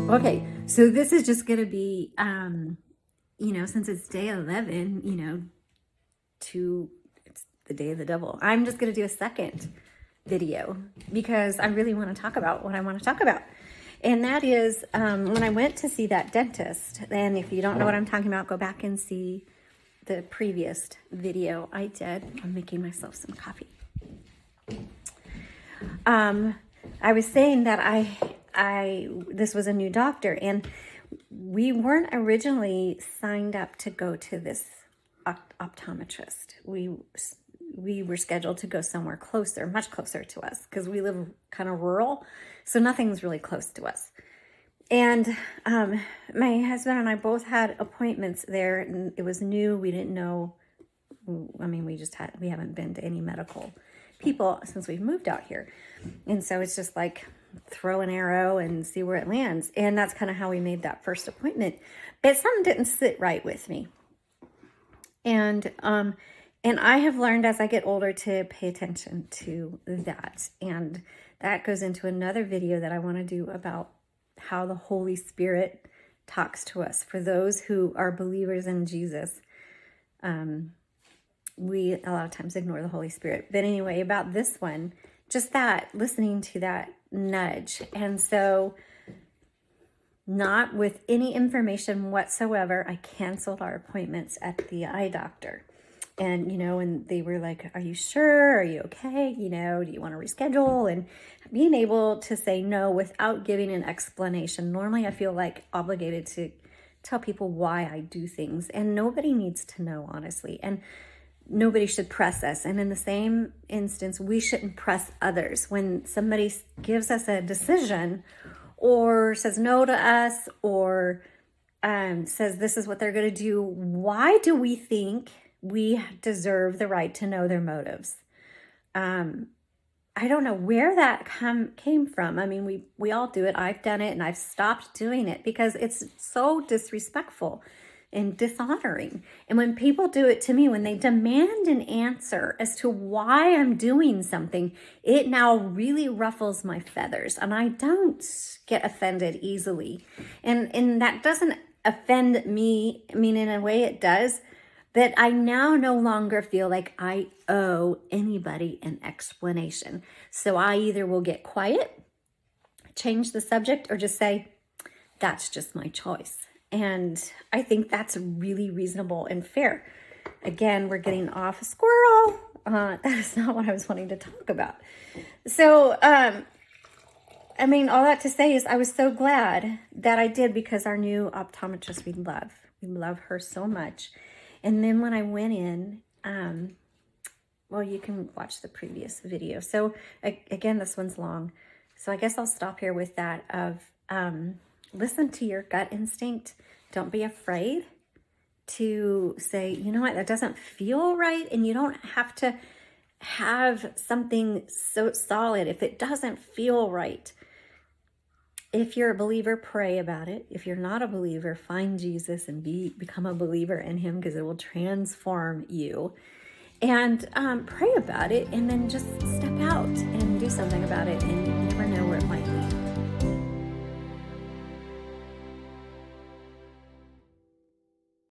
Okay, so this is just going to be, since it's day 11, it's the day of the devil. I'm just going to do a second video because I really want to talk about what I want to talk about. And that is when I went to see that dentist. And if you don't know what I'm talking about, go back and see the previous video I did. I'm making myself some coffee. I was saying that this was a new doctor, and we weren't originally signed up to go to this optometrist. We were scheduled to go somewhere closer, much closer to us, because we live kind of rural, so nothing's really close to us. And my husband and I both had appointments there, and it was new. We didn't know. I mean, we haven't been to any medical people since we've moved out here. And so it's just like throw an arrow and see where it lands. And that's kind of how we made that first appointment. But something didn't sit right with me. And I have learned as I get older to pay attention to that. And that goes into another video that I want to do about how the Holy Spirit talks to us. For those who are believers in Jesus, we a lot of times ignore the Holy Spirit. But anyway, about this one, just that, listening to that nudge. And so, not with any information whatsoever, I canceled our appointments at the eye doctor. And, and they were like, are you sure? Are you okay? Do you want to reschedule? And being able to say no without giving an explanation. Normally I feel like obligated to tell people why I do things, and nobody needs to know, honestly. And nobody should press us. And in the same instance, we shouldn't press others. When somebody gives us a decision or says no to us or says this is what they're going to do, why do we think we deserve the right to know their motives? I don't know where that came from. I mean, we all do it. I've done it, and I've stopped doing it because it's so disrespectful and dishonoring. And when people do it to me, when they demand an answer as to why I'm doing something, it now really ruffles my feathers, and I don't get offended easily. And that doesn't offend me. I mean, in a way it does, but I now no longer feel like I owe anybody an explanation. So I either will get quiet, change the subject, or just say, that's just my choice. And I think that's really reasonable and fair. Again, we're getting off a squirrel. That is not what I was wanting to talk about. So, all that to say is I was so glad that I did, because our new optometrist we love her so much. And then when I went in, you can watch the previous video. So again, this one's long. So I guess I'll stop here with that of, listen to your gut instinct. Don't be afraid to say, you know what, that doesn't feel right. And you don't have to have something so solid if it doesn't feel right. If you're a believer, pray about it. If you're not a believer, find Jesus and become a believer in him, because it will transform you. And pray about it, and then just step out and do something about it, and you never know where it might lead.